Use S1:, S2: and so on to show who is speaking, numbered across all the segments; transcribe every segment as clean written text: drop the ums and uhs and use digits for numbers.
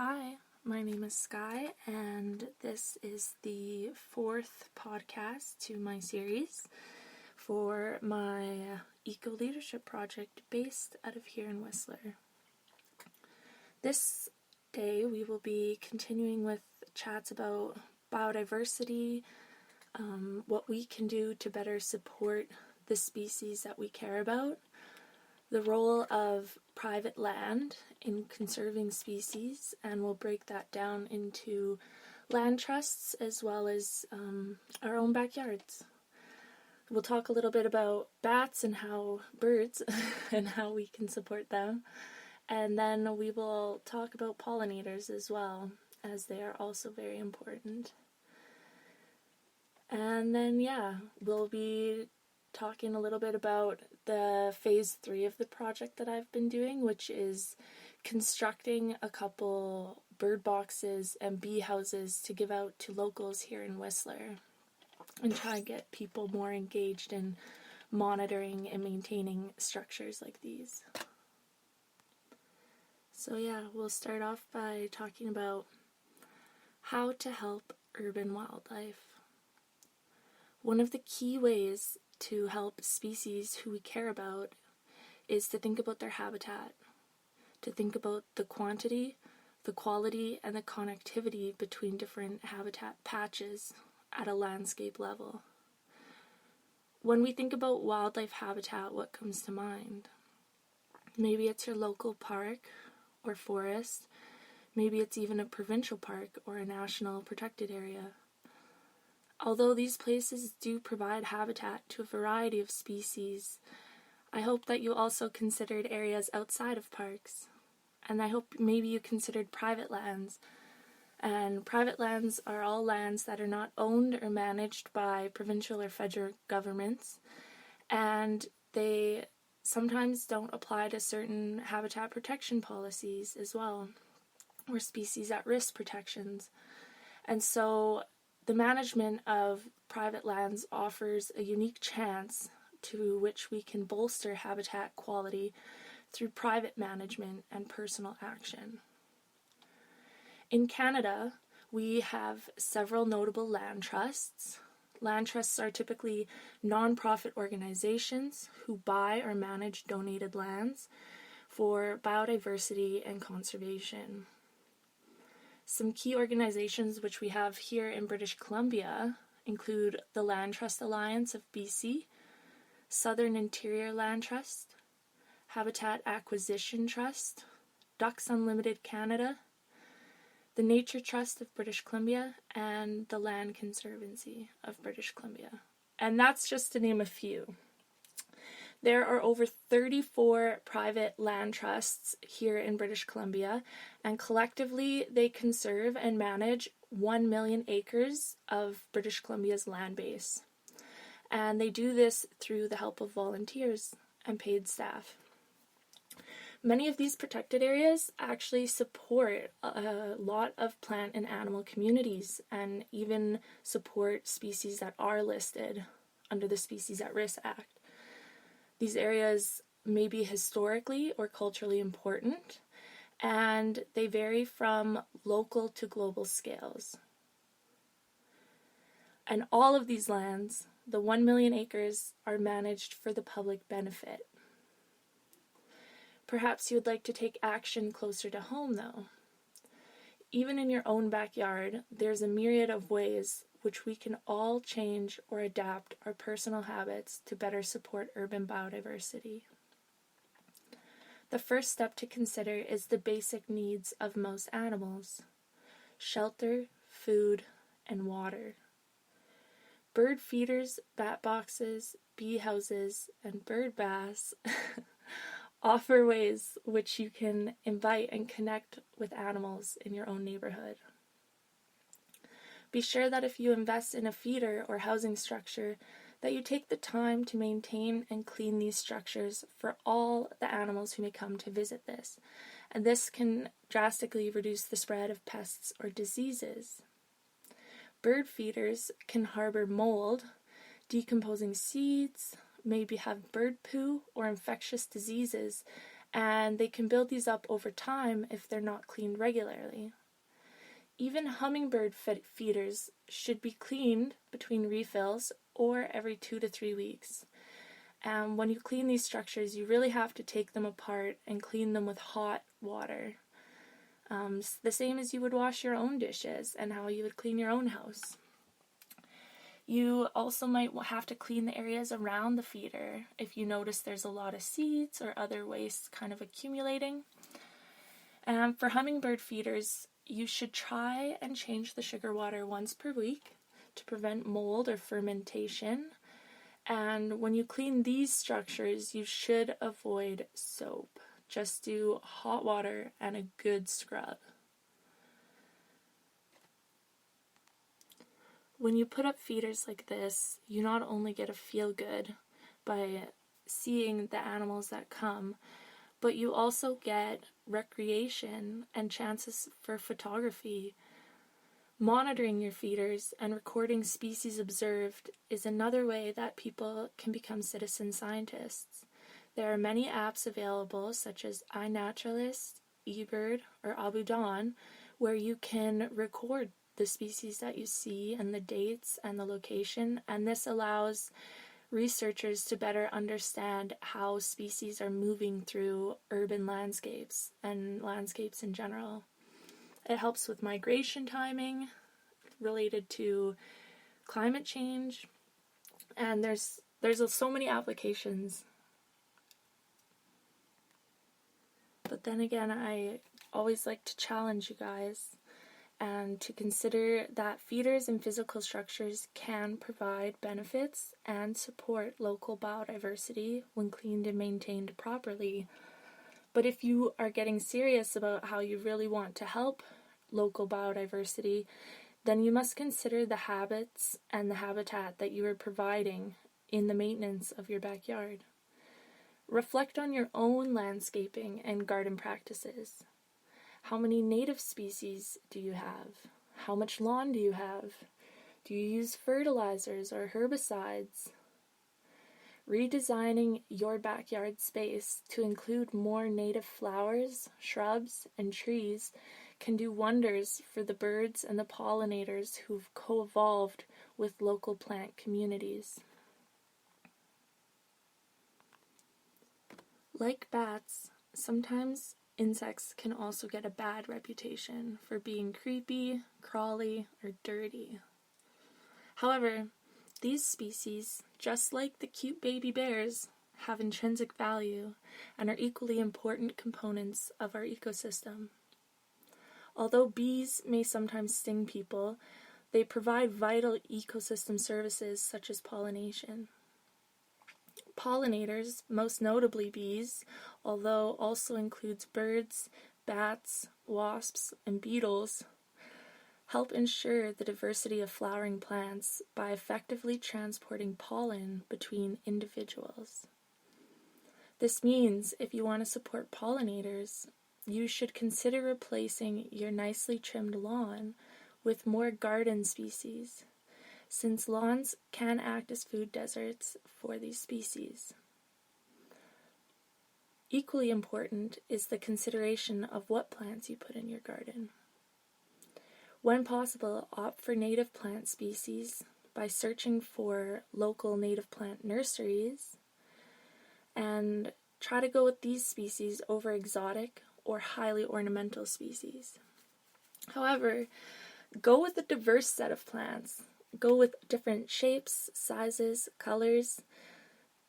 S1: Hi, my name is Sky, and this is the fourth podcast to my series for my eco leadership project based out of here in Whistler. This day we will be continuing with chats about biodiversity, what we can do to better support the species that we care about, the role of private land in conserving species, and we'll break that down into land trusts as well as our own backyards. We'll talk a little bit about bats and how birds and how we can support them, and then we will talk about pollinators as well, as they are also very important. And then we'll be talking a little bit about the phase 3 of the project that I've been doing, which is constructing a couple bird boxes and bee houses to give out to locals here in Whistler and try and get people more engaged in monitoring and maintaining structures like these. So we'll start off by talking about how to help urban wildlife. One of the key ways to help species who we care about is to think about their habitat, to think about the quantity, the quality, and the connectivity between different habitat patches at a landscape level. When we think about wildlife habitat, what comes to mind? Maybe it's your local park or forest, maybe it's even a provincial park or a national protected area. Although these places do provide habitat to a variety of species, I hope that you also considered areas outside of parks. And I hope maybe you considered private lands. And private lands are all lands that are not owned or managed by provincial or federal governments. And they sometimes don't apply to certain habitat protection policies as well, or species at risk protections. And so the management of private lands offers a unique chance to which we can bolster habitat quality through private management and personal action. In Canada, we have several notable land trusts. Land trusts are typically non-profit organizations who buy or manage donated lands for biodiversity and conservation. Some key organizations which we have here in British Columbia include the Land Trust Alliance of BC, Southern Interior Land Trust, Habitat Acquisition Trust, Ducks Unlimited Canada, the Nature Trust of British Columbia, and the Land Conservancy of British Columbia. And that's just to name a few. There are over 34 private land trusts here in British Columbia, and collectively they conserve and manage 1 million acres of British Columbia's land base. And they do this through the help of volunteers and paid staff. Many of these protected areas actually support a lot of plant and animal communities and even support species that are listed under the Species at Risk Act. These areas may be historically or culturally important, and they vary from local to global scales. And all of these lands, the 1 million acres, are managed for the public benefit. Perhaps you would like to take action closer to home, though. Even in your own backyard, there's a myriad of ways which we can all change or adapt our personal habits to better support urban biodiversity. The first step to consider is the basic needs of most animals: shelter, food, and water. Bird feeders, bat boxes, bee houses, and bird baths offer ways which you can invite and connect with animals in your own neighborhood. Be sure that if you invest in a feeder or housing structure, that you take the time to maintain and clean these structures for all the animals who may come to visit this, and this can drastically reduce the spread of pests or diseases. Bird feeders can harbor mold, decomposing seeds, maybe have bird poo or infectious diseases, and they can build these up over time if they're not cleaned regularly. Even hummingbird feeders should be cleaned between refills or every 2 to 3 weeks. And when you clean these structures, you really have to take them apart and clean them with hot water. The same as you would wash your own dishes and how you would clean your own house. You also might have to clean the areas around the feeder if you notice there's a lot of seeds or other waste kind of accumulating. And for hummingbird feeders, you should try and change the sugar water once per week to prevent mold or fermentation. And when you clean these structures, you should avoid soap. Just do hot water and a good scrub. When you put up feeders like this, you not only get a feel good by seeing the animals that come, but you also get recreation and chances for photography. Monitoring your feeders and recording species observed is another way that people can become citizen scientists. There are many apps available, such as iNaturalist, eBird, or Abudan, where you can record the species that you see and the dates and the location, and this allows researchers to better understand how species are moving through urban landscapes and landscapes in general. It helps with migration timing related to climate change, and there's so many applications. But then again, I always like to challenge you guys and to consider that feeders and physical structures can provide benefits and support local biodiversity when cleaned and maintained properly. But if you are getting serious about how you really want to help local biodiversity, then you must consider the habits and the habitat that you are providing in the maintenance of your backyard. Reflect on your own landscaping and garden practices. How many native species do you have? How much lawn do you have? Do you use fertilizers or herbicides? Redesigning your backyard space to include more native flowers, shrubs, and trees can do wonders for the birds and the pollinators who've co-evolved with local plant communities. Like bats, sometimes insects can also get a bad reputation for being creepy, crawly, or dirty. However, these species, just like the cute baby bears, have intrinsic value and are equally important components of our ecosystem. Although bees may sometimes sting people, they provide vital ecosystem services such as pollination. Pollinators, most notably bees, although also includes birds, bats, wasps, and beetles, help ensure the diversity of flowering plants by effectively transporting pollen between individuals. This means if you want to support pollinators, you should consider replacing your nicely trimmed lawn with more garden species, since lawns can act as food deserts for these species. Equally important is the consideration of what plants you put in your garden. When possible, opt for native plant species by searching for local native plant nurseries, and try to go with these species over exotic or highly ornamental species. However, go with a diverse set of plants. Go with different shapes, sizes, colors,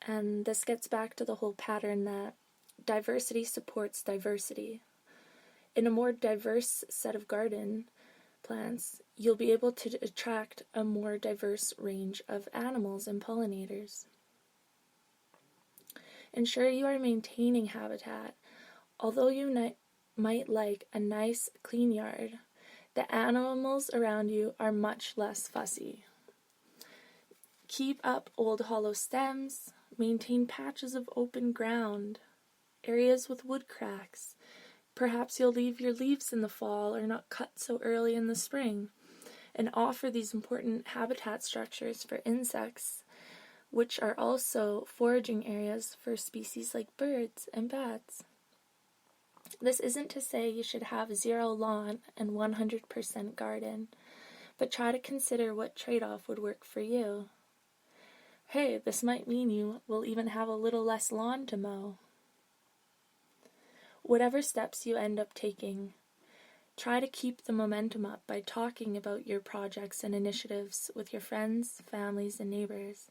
S1: and this gets back to the whole pattern that diversity supports diversity. In a more diverse set of garden plants, you'll be able to attract a more diverse range of animals and pollinators. Ensure you are maintaining habitat. Although you might like a nice, clean yard, the animals around you are much less fussy. Keep up old hollow stems, maintain patches of open ground, areas with wood cracks. Perhaps you'll leave your leaves in the fall or not cut so early in the spring, and offer these important habitat structures for insects, which are also foraging areas for species like birds and bats. This isn't to say you should have zero lawn and 100% garden, but try to consider what trade-off would work for you. Hey, this might mean you will even have a little less lawn to mow. Whatever steps you end up taking, try to keep the momentum up by talking about your projects and initiatives with your friends, families, and neighbors.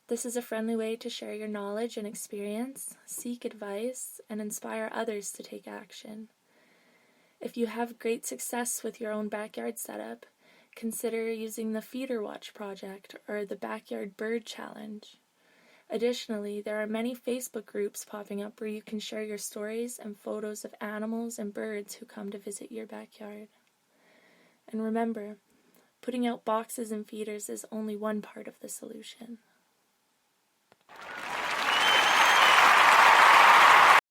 S1: This is a friendly way to share your knowledge and experience, seek advice, and inspire others to take action. If you have great success with your own backyard setup, consider using the Feeder Watch project or the Backyard Bird Challenge. Additionally, there are many Facebook groups popping up where you can share your stories and photos of animals and birds who come to visit your backyard. And remember, putting out boxes and feeders is only one part of the solution.